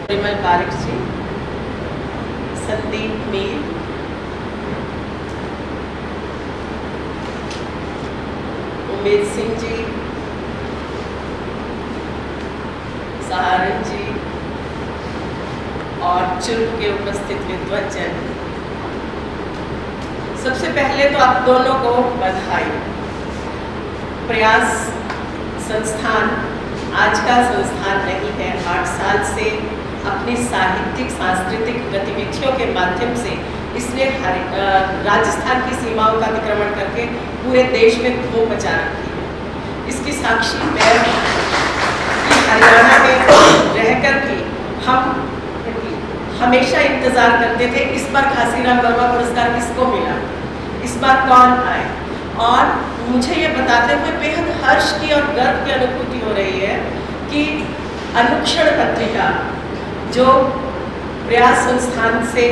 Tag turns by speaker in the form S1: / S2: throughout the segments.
S1: विमल park जी, संदीप मीर, उमेद सिंह जी, सहारन जी और चुल्प के उपस्थित विद्वज्जन, सबसे पहले तो आप दोनों को बधाई। प्रयास संस्थान आज का संस्थान नहीं है। 8 साल से अपनी साहित्यिक सांस्कृतिक गतिविधियों के माध्यम से इसने राजस्थान की सीमाओं का अतिक्रमण करके पूरे देश में धूम मचा रखी है। इसकी साक्षी मैं हरियाणा में रहकर भी हम हमेशा इंतज़ार करते थे इस बार घासीराम वर्मा पुरस्कार किसको मिला, इस बार कौन आए। और मुझे ये बताते हुए बेहद हर्ष की और गर्व की अनुभूति हो रही है कि अनुक्षण पत्रिका जो प्रयास संस्थान से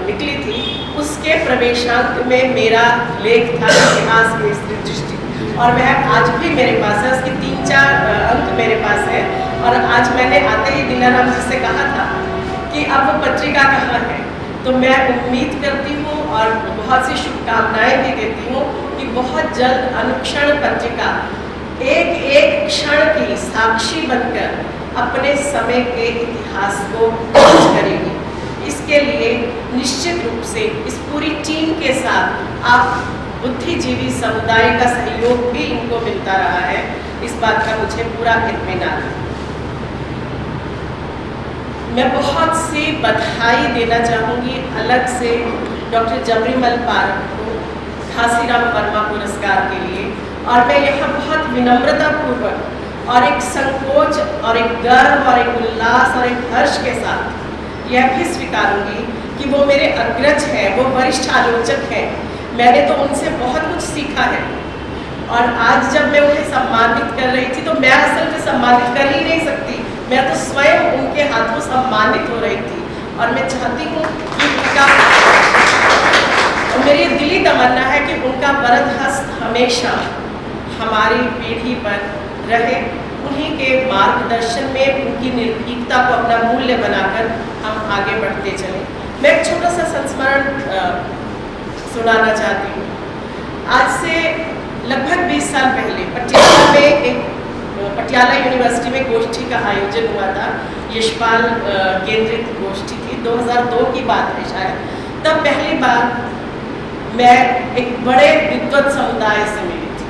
S1: निकली थी उसके प्रवेशांक में मेरा लेख था इतिहास की स्त्री दृष्टि, और वह आज भी मेरे पास है। उसकी 3-4 अंक मेरे पास है। और आज मैंने आते ही दिलाराम जी से कहा था कि अब वो पत्रिका कहाँ है, तो मैं उम्मीद करती हूँ और बहुत सी शुभकामनाएं भी देती हूँ कि बहुत जल्द अनुक्षण पत्रिका एक एक क्षण की साक्षी बनकर अपने समय के इतिहास को दर्ज करेगी। इसके लिए निश्चित रूप से इस पूरी टीम के साथ आप बुद्धिजीवी समुदाय का सहयोग भी इनको मिलता रहा है, इस बात का मुझे पूरा इत्मीनान है। मैं बहुत सी बधाई देना चाहूँगी अलग से डॉक्टर जबरीमल पारक को घासीराम वर्मा पुरस्कार के लिए, और मैं यहाँ बहुत विनम्रतापूर्वक और एक संकोच और एक गर्व और एक उल्लास और एक हर्ष के साथ यह भी स्वीकारूंगी कि वो मेरे अग्रज हैं, वो वरिष्ठ आलोचक हैं। मैंने तो उनसे बहुत कुछ सीखा है, और आज जब मैं उन्हें सम्मानित कर रही थी तो मैं असल में सम्मानित कर ही नहीं सकती, मैं तो स्वयं उनके हाथों सम्मानित हो रही थी। और मैं चाहती हूँ कि उनका, मेरी दिली तमन्ना है कि उनका वरद हस्त हमेशा हमारी पीढ़ी पर रहे। उन्हीं के मार्गदर्शन में उनकी निर्भीकता को अपना मूल्य बनाकर हम आगे बढ़ते चलें। मैं एक छोटा सा संस्मरण सुनाना चाहती हूँ। आज से लगभग 20 साल पहले पटियाला यूनिवर्सिटी में गोष्ठी का आयोजन हुआ था। यशपाल केंद्रित गोष्ठी थी, 2002 की बात है शायद। तब पहली बार मैं एक बड़े विद्वत समुदाय से मिली थी।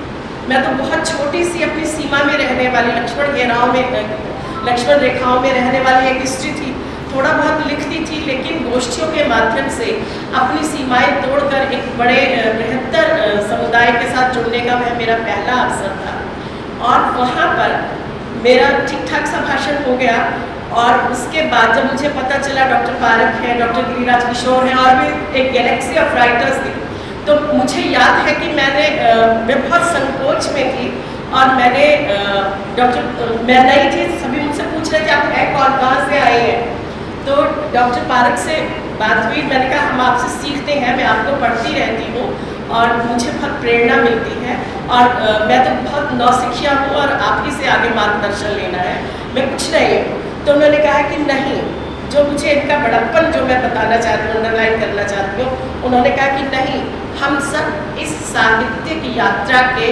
S1: मैं तो बहुत छोटी सी अपनी सीमा में रहने वाली लक्ष्मण रेखाओं में रहने वाली एक स्त्री थी। थोड़ा बहुत लिखती थी, लेकिन गोष्ठियों के माध्यम से अपनी सीमाएं तोड़कर एक बड़े बृहत्तर समुदाय के साथ जुड़ने का वह मेरा पहला अवसर था। और वहाँ पर मेरा ठीक ठाक सा भाषण हो गया, और उसके बाद जब मुझे पता चला डॉक्टर पारक है, डॉक्टर गिरिराज किशोर हैं, और भी एक गैलेक्सी ऑफ राइटर्स थी, तो मुझे याद है कि मैं बहुत संकोच में थी, और मैंने मैं नई थी, सभी मुझसे पूछ रहे थे आप हैं कौन, कहाँ से आए हैं। तो डॉक्टर पारक से बात हुई, मैंने कहा हम आपसे सीखते हैं, मैं आपको पढ़ती रहती हूँ और मुझे बहुत प्रेरणा मिलती है, और मैं तो बहुत नौसिखिया हूँ और आप ही से आगे मार्गदर्शन लेना है, मैं कुछ नहीं हूँ। तो उन्होंने कहा कि नहीं, जो मुझे इनका बड़प्पन जो मैं बताना चाहती हूँ, अंडरलाइन करना चाहती हूँ, उन्होंने कहा कि नहीं, हम सब इस साहित्यिक यात्रा के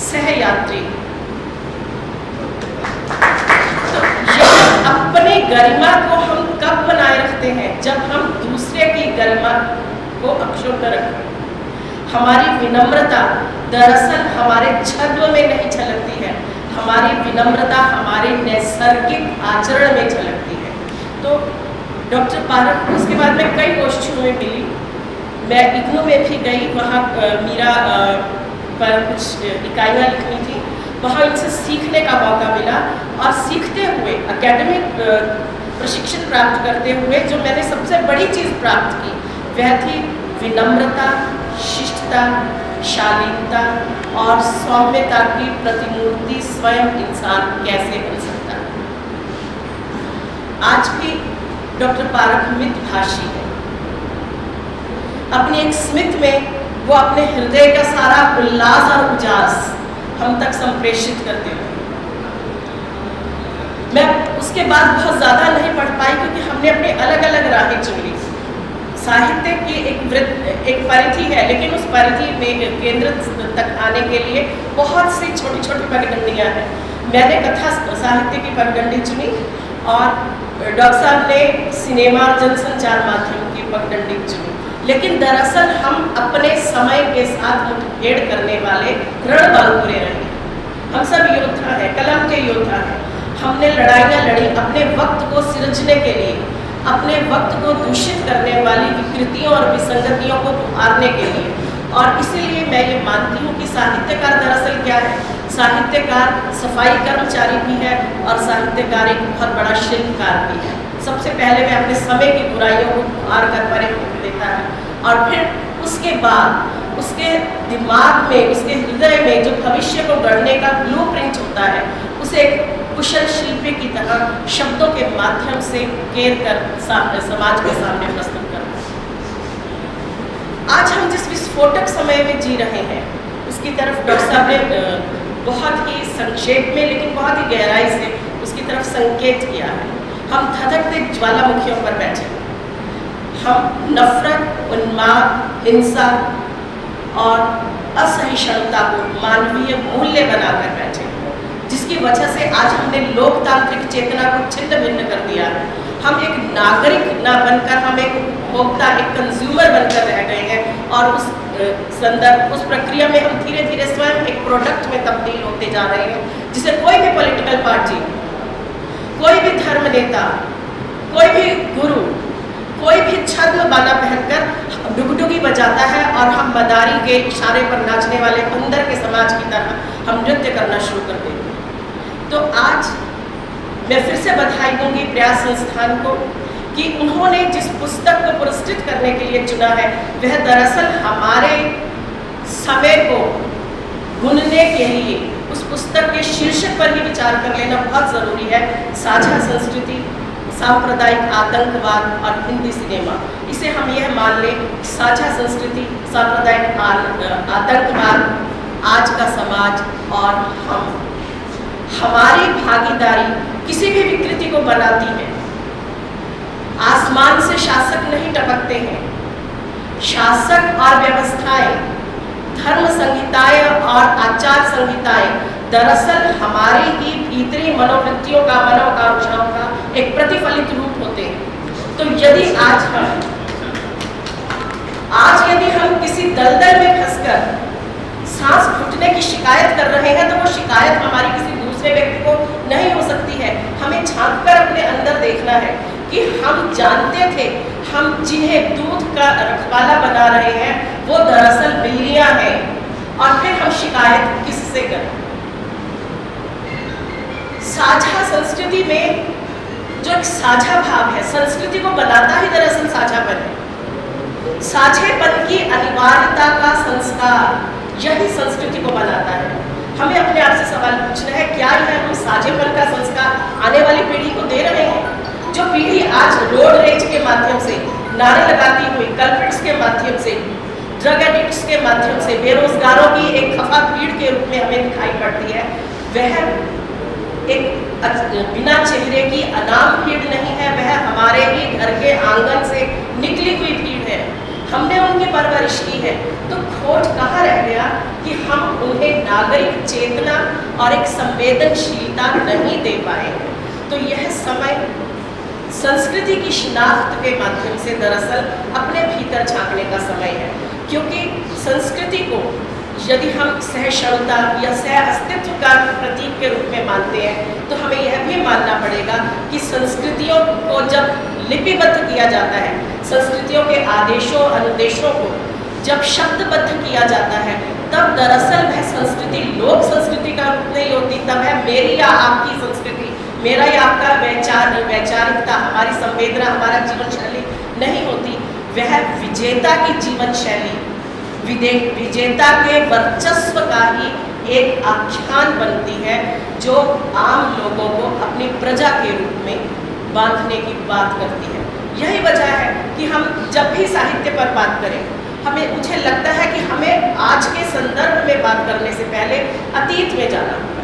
S1: सहयात्री, तो अपनी गरिमा को हम कब बनाए रखते हैं, जब हम दूसरे की गरिमा को अक्षुण्ण रखें। हमारी विनम्रता दरअसल हमारे छद्म में नहीं झलकती है, हमारी विनम्रता हमारे नैसर्गिक आचरण में झलकती है। तो डॉक्टर पारक, उसके बाद मैं कई गोष्ठियों में मिली, मैं इग्नू में भी गई, वहाँ मीरा पर कुछ इकाइयाँ लिखनी थी, वहाँ इनसे सीखने का मौका मिला, और सीखते हुए एकेडमिक प्रशिक्षण प्राप्त करते हुए जो मैंने सबसे बड़ी चीज़ प्राप्त की वह थी विनम्रता, शिष्टता, शालीनता और सौम्यता की प्रतिमूर्ति स्वयं इंसान कैसे बन सकता है। आज भी डॉक्टर पारक मितभाषी है। अपनी एक स्मित में वो अपने हृदय का सारा उल्लास और उजास हम तक संप्रेषित करते हुए, मैं उसके बाद बहुत ज़्यादा नहीं पढ़ पाई क्योंकि हमने अपने अलग अलग राहें चुनी। साहित्य की एक परिधि है, लेकिन उस परिधि में केंद्र तक आने के लिए बहुत सी छोटी छोटी पगडंडियाँ हैं। मैंने कथा साहित्य की पगडंडी चुनी और डॉक्टर साहब ने सिनेमा और जनसंचार माध्यम की पगडंडी चुनी। लेकिन दरअसल हम अपने समय के साथ मुठभेड़ करने वाले रणबांकुरे रहे। हम सब योद्धा हैं, कलम के योद्धा हैं। हमने लड़ाइयाँ लड़ी अपने वक्त को सिरजने के लिए, अपने वक्त को दूषित करने वाली विकृतियों और विसंगतियों को उभारने के लिए। और इसीलिए मैं ये मानती हूँ कि साहित्यकार दरअसल क्या है? साहित्यकार सफाई कर्मचारी भी है और साहित्यकार एक बहुत बड़ा शिल्पकार भी है। सबसे पहले वह अपने समय की बुराइयों को उभार कर परे देता है और फिर उसके बाद उसके दिमाग में, उसके हृदय में जो भविष्य को गढ़ने का ब्लूप्रिंट होता है, उसे कुशल शिल्पी की तरह शब्दों के माध्यम से केर कर समाज के सामने प्रस्तुत करता है। आज हम जिस विस्फोटक समय में जी रहे हैं उसकी तरफ डॉक्टर साहब ने बहुत ही संक्षेप में लेकिन बहुत ही गहराई से उसकी तरफ संकेत किया है। हम धधकते ज्वालामुखियों पर बैठे हैं। हम नफरत, उन्माद, हिंसा और असहिष्णुता को मानवीय मूल्य बनाकर बैठे हैं, जिसकी वजह से आज हमने लोकतांत्रिक चेतना को छिन्न भिन्न कर दिया है। हम एक नागरिक ना बनकर हम एक उपभोक्ता, एक कंज्यूमर बनकर रह गए हैं और उस प्रक्रिया में हम धीरे धीरे स्वयं एक प्रोडक्ट में तब्दील होते जा रहे हैं, जिसे कोई भी पॉलिटिकल पार्टी, कोई भी धर्म नेता, कोई भी गुरु, कोई भी छद्म बाना पहनकर डुगडुगी बजाता है और हम मदारी के इशारे पर नाचने वाले बंदर के समाज की तरह हम नृत्य करना शुरू कर देंगे। तो आज मैं फिर से बधाई दूंगी प्रयास संस्थान को कि उन्होंने जिस पुस्तक को पुरस्कृत करने के लिए चुना है वह दरअसल हमारे समय को भूनने के लिए उस पुस्तक के शीर्षक पर ही विचार कर लेना बहुत ज़रूरी है। साझा संस्कृति, सांप्रदायिक आतंकवाद और हिंदी सिनेमा। इसे हम यह मान लें, साझा संस्कृति, सांप्रदायिक आतंकवाद, आज का समाज और हमारी भागीदारी किसी भी विकृति को बनाती है। आसमान से शासक नहीं टपकते हैं। शासक और व्यवस्थाएं, धर्म संहिताएं और आचार संहिताएं दरअसल हमारी ही भीतरी मनोवृत्तियों का, मनोकांक्षाओं का एक प्रतिफलित रूप होते हैं। तो यदि यदि हम किसी दलदल में फंसकर सांस घुटने की शिकायत कर रहे हैं तो वो शिकायत हमारी किसी दूसरे व्यक्ति को नहीं हो सकती है। हमें झांक कर अपने अंदर देखना है कि हम जानते थे हम जिन्हें दूध का रखवाला बना रहे हैं वो दरअसल बिल्लियां हैं, और फिर हम शिकायत किससे करें? साझा संस्कृति में जो एक साझा भाव है, संस्कृति को बनाता ही दरअसल साझापन है। साझेपन की अनिवार्यता का संस्कार यही संस्कृति को बनाता है। हमें अपने आप से सवाल पूछना है, क्या यह हम साझेपन का संस्कार आने वाली पीढ़ी को दे रहे हैं? जो पीढ़ी आज रोड रेज के माध्यम से, नारे लगाती हुई, कल्प्रिट्स के माध्यम से, ड्रग एडिक्ट्स के माध्यम से, बेरोजगारों की एक खफा भीड़ के रूप में हमें दिखाई पड़ती है, वह एक बिना चेहरे की अनाम भीड़ नहीं है, वह हमारे ही घर के आंगन से निकली हुई भीड़ है। हमने उनकी परवरिश की है, तो खोट कहाँ रह गया कि हम उन्हें नागरिक चेतना और एक संवेदनशीलता नहीं दे पाए। तो यह समय संस्कृति की शिनाख्त के माध्यम से दरअसल अपने भीतर झांकने का समय है, क्योंकि संस्कृति को यदि हम सहिष्णुता या सह अस्तित्व का प्रतीक के रूप में मानते हैं तो हमें यह भी मानना पड़ेगा कि संस्कृतियों को जब लिपिबद्ध किया जाता है, संस्कृतियों के आदेशों अनुदेशों को जब शब्दबद्ध किया जाता है, तब दरअसल वह संस्कृति लोक संस्कृति का रूप नहीं होती, तब है मेरी या आपकी संस्कृति, मेरा या आपका वैचारिकता, हमारी संवेदना, हमारा जीवन शैली नहीं होती। वह विजेता की जीवन शैली, विजेता के वर्चस्व का ही एक आख्यान बनती है, जो आम लोगों को अपनी प्रजा के रूप में बांधने की बात करती है। यही वजह है कि हम जब भी साहित्य पर बात करें, मुझे लगता है कि हमें आज के संदर्भ में बात करने से पहले अतीत में जाना होगा।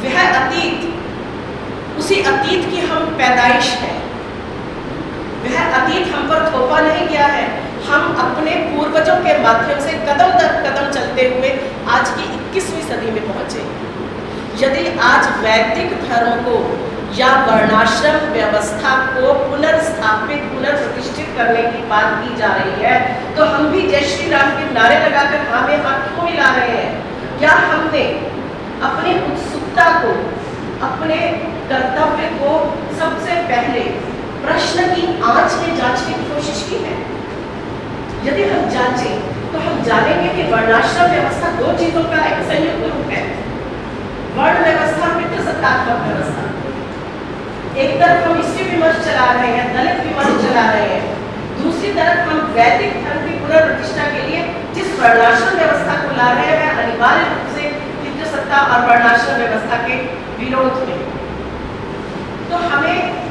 S1: वह अतीत उसी अतीत की हम पैदाइश हैं। वह अतीत हम पर थोपा नहीं गया है, हम अपने पूर्वजों के माध्यम से कदम दर कदम चलते हुए आज की 21वीं सदी में पहुंचे। यदि आज वैदिक धर्म को या वर्णाश्रम व्यवस्था को पुनर्स्थापित पुनर्प्रतिष्ठित करने की बात की जा रही है, तो हम भी जय श्री राम के नारे लगाकर हाथ क्यों मिला रहे हैं? क्या हमने अपनी उत्सुकता को, अपने कर्तव्य को सबसे पहले प्रश्न की आंच में जांचने की कोशिश की है? यदि हम जांचें तो हम जानेंगे कि वर्णाश्रम व्यवस्था दो चीजों का एक संयुक्त रूप है। वर्ण व्यवस्था, पितृसत्तात्मक व्यवस्था। एक तरफ हम स्त्री विमर्श चला रहे हैं, दलित विमर्श चला रहे हैं, दूसरी तरफ हम वैदिक धर्म की पुनर्प्रतिष्ठा के लिए जिस वर्णाश्रम व्यवस्था को ला रहे हैं, अनिवार्य रूप से पितृसत्ता और वर्णाश्रम व्यवस्था के विरोध में। तो हमें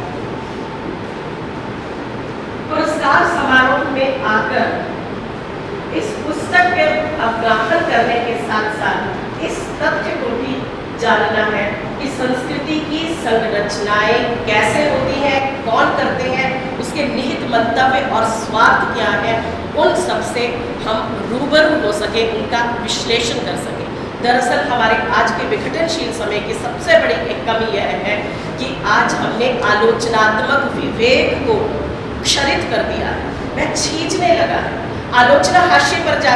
S1: पुरस्कार समारोह में आकर इस पुस्तक के अवगाहन करने के साथ साथ इस तथ्य को भी जानना है कि संस्कृति की संरचनाएं कैसे होती हैं, कौन करते हैं, उसके निहित मंतव्य और स्वार्थ क्या है, उन सब से हम रूबरू हो सके, उनका विश्लेषण कर सके। दरअसल हमारे आज के विघटनशील समय की सबसे बड़ी एक कमी यह है कि आज हमने आलोचनात्मक विवेक को क्षरित कर दिया है, वह छींचने लगा है। आलोचना हाशिए पर जा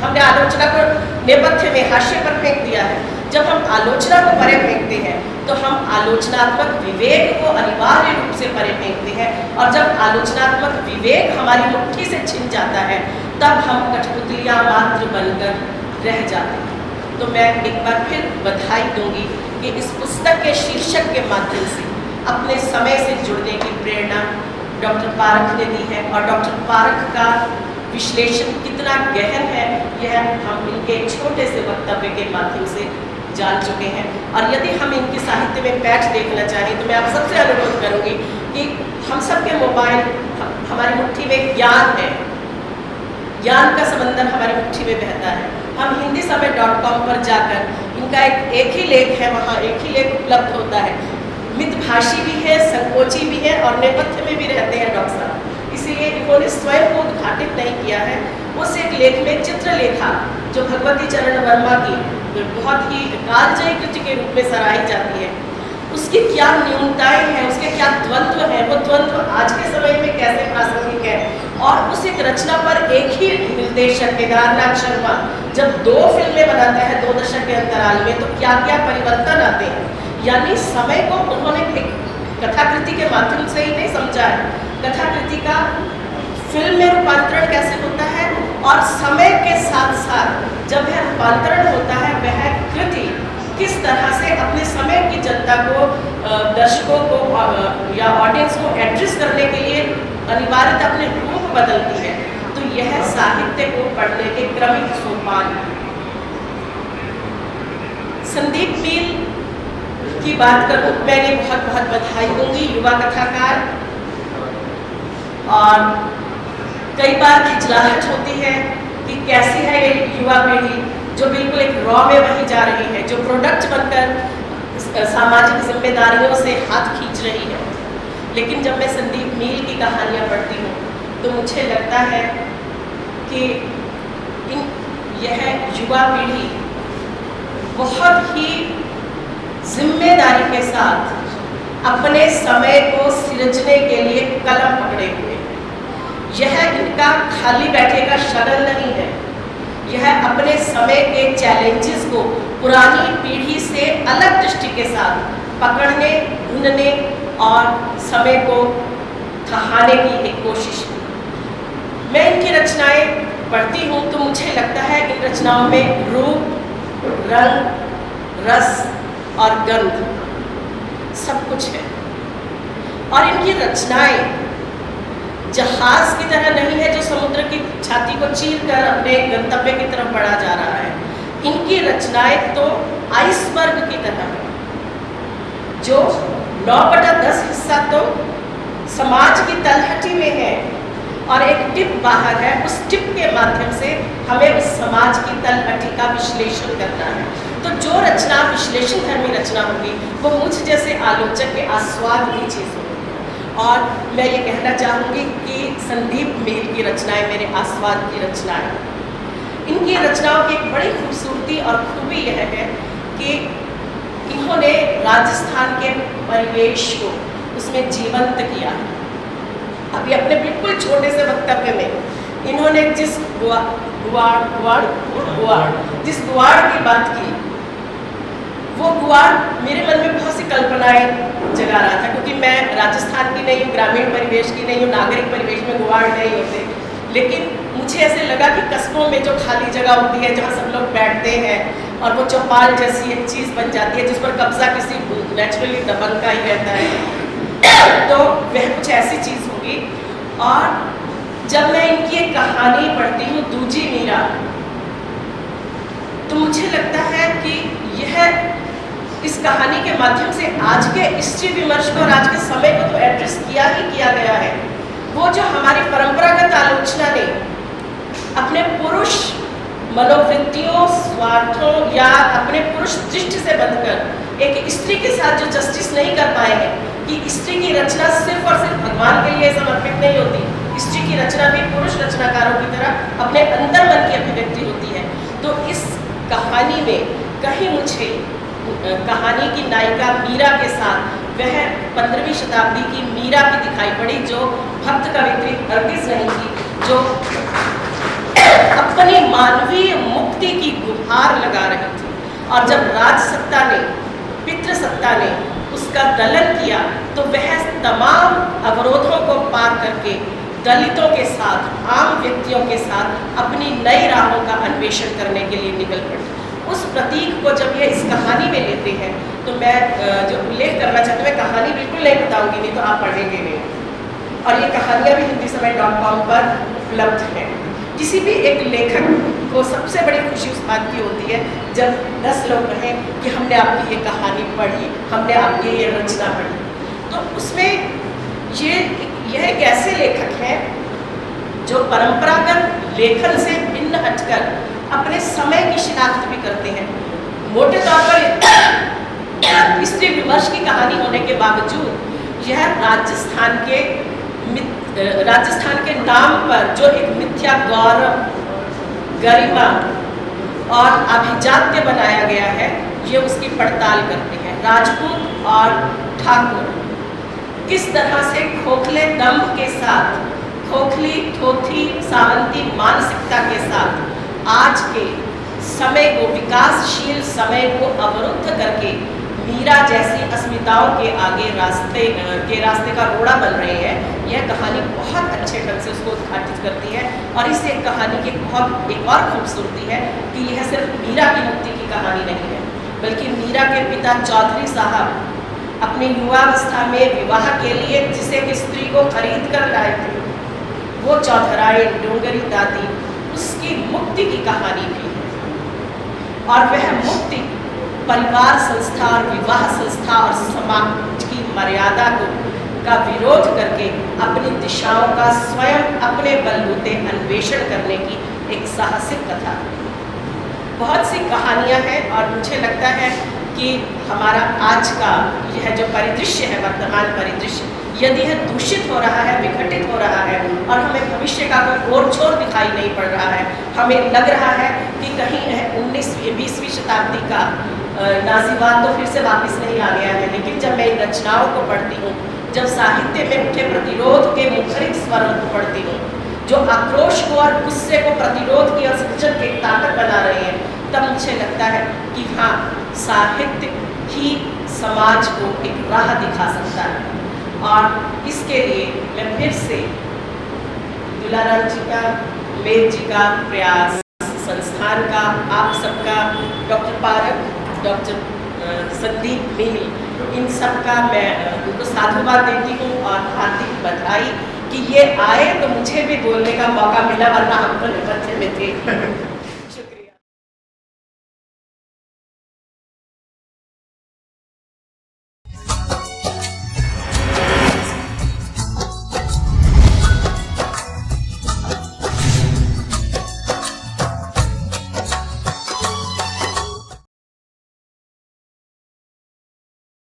S1: हमने आलोचना को नेपथ्य में हाशिए पर फेंक दिया है। जब हम आलोचना को परे फेंकते हैं तो हम आलोचनात्मक विवेक को अनिवार्य रूप से परे फेंकते हैं, और जब आलोचनात्मक विवेक हमारी मुट्ठी से छिन जाता है तब हम कठपुतलियां मात्र बनकर रह जाते हैं। तो मैं एक बार फिर बधाई दूंगी कि इस पुस्तक के शीर्षक के माध्यम से अपने समय से जुड़ने की प्रेरणा डॉक्टर पारख ने दी है, और डॉक्टर पारख का विश्लेषण कितना गहन है यह हम इनके छोटे से वक्तव्य के माध्यम से जान चुके हैं। और यदि हम इनके साहित्य में पैठ देखना चाहें तो मैं आप सबसे अनुरोध करूंगी कि हम सब के मोबाइल, हमारी मुट्ठी में ज्ञान है, ज्ञान का समंदर हमारी मुट्ठी में बहता है। हम हिंदीसमय.com पर जाकर इनका एक ही लेख है, वहाँ एक ही लेख उपलब्ध होता है। मितभाषी भी है, संकोची भी है और नेपथ्य में भी रहते हैं डॉक्टर साहब, इसीलिए इन्होंने स्वयं को उद्घाटित नहीं किया है। उस एक लेख में चित्रलेखा जो भगवती चरण वर्मा की बहुत ही कालजयी कृति के रूप में सराही जाती है, उसकी क्या न्यूनताएं हैं, उसके क्या द्वंद्व हैं, वो द्वंद्व आज के समय में कैसे प्रासंगिक है। और उस एक रचना पर एक ही निर्देशक केदारनाथ शर्मा जब 2 फिल्में बनाता है 2 दशक के अंतराल में, तो क्या क्या परिवर्तन आते हैं। यानी समय को उन्होंने एक कथाकृति के माध्यम से ही नहीं समझा है, कथाकृति का फिल्म में रूपांतरण कैसे होता है, और समय के साथ साथ जब यह रूपांतरण होता है वह कृति किस तरह से अपने समय की जनता को, दर्शकों को या ऑडियंस को एड्रेस करने के लिए अनिवार्यतः अपने रूप बदलती है। तो यह साहित्य को पढ़ने के क्रमिक सोपान। संदीप मील की बात करूं, मैंने बहुत बहुत बधाई दूंगी, युवा कथाकार। और कई बार खिजलाहट होती है कि कैसी है ये युवा पीढ़ी जो बिल्कुल एक रॉ में वहीं जा रही है, जो प्रोडक्ट बनकर सामाजिक जिम्मेदारियों से हाथ खींच रही है। लेकिन जब मैं संदीप मील की कहानियाँ पढ़ती हूँ तो मुझे लगता है कि यह युवा पीढ़ी बहुत ही जिम्मेदारी के साथ अपने समय को सृजने के लिए कलम पकड़े हुए। यह इनका खाली बैठे का शगल नहीं है, यह अपने समय के चैलेंजेस को पुरानी पीढ़ी से अलग दृष्टि के साथ पकड़ने, ढूंढने और समय को थहाने की एक कोशिश। मैं इनकी रचनाएं पढ़ती हूँ तो मुझे लगता है इन रचनाओं में रूप, रंग, रस और गंध सब कुछ है। और इनकी रचनाएं जहाज की तरह नहीं है जो समुद्र की छाती को चीर कर अपने गंतव्य की तरफ बढ़ा जा रहा है। इनकी रचनाएं तो आइसबर्ग की तरह है, जो 9/10 हिस्सा तो समाज की तलहटी में है और एक टिप बाहर है। उस टिप के माध्यम से हमें उस समाज की तलहटी का विश्लेषण करना है। तो जो रचना विश्लेषण धर्मी रचना होगी वो मुझ जैसे आलोचक के आस्वाद की चीज़ होगी। और मैं ये कहना चाहूँगी कि संदीप मील की रचनाएं मेरे आस्वाद की रचनाएं। इनकी रचनाओं की एक बड़ी खूबसूरती और खूबी यह है कि इन्होंने राजस्थान के परिवेश को उसमें जीवंत किया है। अभी अपने बिल्कुल छोटे से वक्तव्य में इन्होंने जिस गुआड़ की बात की, वो गुआड़ मेरे मन में बहुत सी कल्पनाएं जगा रहा था, क्योंकि मैं राजस्थान की नहीं हूँ, ग्रामीण परिवेश की नहीं हूँ, नागरिक परिवेश में गुआड़ नहीं होते। लेकिन मुझे ऐसे लगा कि कस्बों में जो खाली जगह होती है जहाँ सब लोग बैठते हैं और वो चौपाल जैसी एक चीज़ बन जाती है जिस पर कब्जा किसी नेचुरली दबंग का ही रहता है, तो वह कुछ ऐसी चीज़ होगी। और जब मैं इनकी एक कहानी पढ़ती हूँ दूजी मीरा, तो मुझे लगता है कि यह इस कहानी के माध्यम से आज के स्त्री विमर्श को और आज के समय को तो एड्रेस किया ही किया गया है। वो जो हमारी परंपरागत आलोचना ने अपने पुरुष मनोवृत्तियों, स्वार्थों या अपने पुरुष दृष्टि से बंधकर एक स्त्री के साथ जो जस्टिस नहीं कर पाए हैं कि स्त्री की रचना सिर्फ और सिर्फ भगवान के लिए समर्पित नहीं होती, स्त्री की रचना भी पुरुष रचनाकारों की तरह अपने अंतर मन की अभिव्यक्ति होती है। तो इस कहानी में कहीं मुझे कहानी की नायिका मीरा के साथ वह 15वीं शताब्दी की मीरा भी दिखाई पड़ी, जो भक्त कवित्री हरगिज नहीं थी, जो अपनी मानवीय मुक्ति की गुहार लगा रही थी। और जब राजसत्ता ने, पितृसत्ता ने उसका दलन किया, तो वह तमाम अवरोधों को पार करके दलितों के साथ, आम व्यक्तियों के साथ अपनी नई राहों का अन्वेषण करने के लिए निकल पड़ी। उस प्रतीक को जब ये इस कहानी में लेते हैं, तो मैं जो उल्लेख करना चाहती हूँ, मैं कहानी बिल्कुल नहीं बताऊंगी, नहीं तो आप पढ़ेंगे नहीं। और ये कहानियाँ भी हिंदीसमय.com पर उपलब्ध हैं। किसी भी एक लेखक को सबसे बड़ी खुशी उस बात की होती है जब 10 लोग कहें कि हमने आपकी ये कहानी पढ़ी, हमने आपकी ये रचना पढ़ी। तो उसमें यह एक ऐसे लेखक हैं जो परंपरागत लेखन से भिन्न हटकर अपने समय की शिनाख्त भी करते हैं। मोटे तौर पर स्त्री विमर्श की कहानी होने के बावजूद यह राजस्थान के नाम पर जो एक मिथ्या गौरव, गरिमा और अभिजात्य बनाया गया है, ये उसकी पड़ताल करते हैं। राजपूत और ठाकुर किस तरह से खोखले दंभ के साथ, खोखली थोथी सावंती मानसिकता के साथ आज के समय को, विकासशील समय को अवरुद्ध करके मीरा जैसी अस्मिताओं के आगे रास्ते का रोड़ा बन रहे हैं। यह कहानी बहुत अच्छे ढंग से उसको उद्घाटित करती है। और इस एक कहानी की एक और खूबसूरती है कि यह सिर्फ मीरा की मुक्ति की कहानी नहीं है, बल्कि मीरा के पिता चौधरी साहब अपनी युवावस्था में विवाह के लिए जिसे एक स्त्री को खरीद कर लाए थे, वो चौधराई डोंगरी दादी, उसकी मुक्ति की कहानी भी है। और वह मुक्ति परिवार संस्था और विवाह संस्था और समाज की मर्यादा का विरोध करके अपनी दिशाओं का स्वयं अपने बलबूते अन्वेषण करने की एक साहसिक कथा। बहुत सी कहानियाँ हैं और मुझे लगता है कि हमारा आज का यह जो परिदृश्य है, वर्तमान परिदृश्य, यदि यह दूषित हो रहा है, विघटित हो रहा है और हमें भविष्य का कोई और छोर दिखाई नहीं पड़ रहा है, हमें लग रहा है कि कहीं 19वीं शताब्दी का नाजीवाद तो फिर से वापस नहीं आ गया है। लेकिन जब मैं इन रचनाओं को पढ़ती हूँ, जब साहित्य में उठे प्रतिरोध के मुखरित स्वरों को पढ़ती हूँ, जो आक्रोश को और गुस्से को प्रतिरोध की और सृजन की ताकत बना रहे हैं, तब मुझे लगता है कि हाँ, साहित्य ही समाज को एक राह दिखा सकता है। और इसके लिए मैं फिर से दुलाराम जी का, उमेद जी का प्रयास, संस्थान का, आप सबका, डॉक्टर पारक, डॉक्टर संदीप मील, इन सब का मैं उनको साधुवाद देती हूँ और हार्दिक बधाई कि ये आए तो मुझे भी बोलने का मौका मिला, वरना हम तो निपत्थे में थे।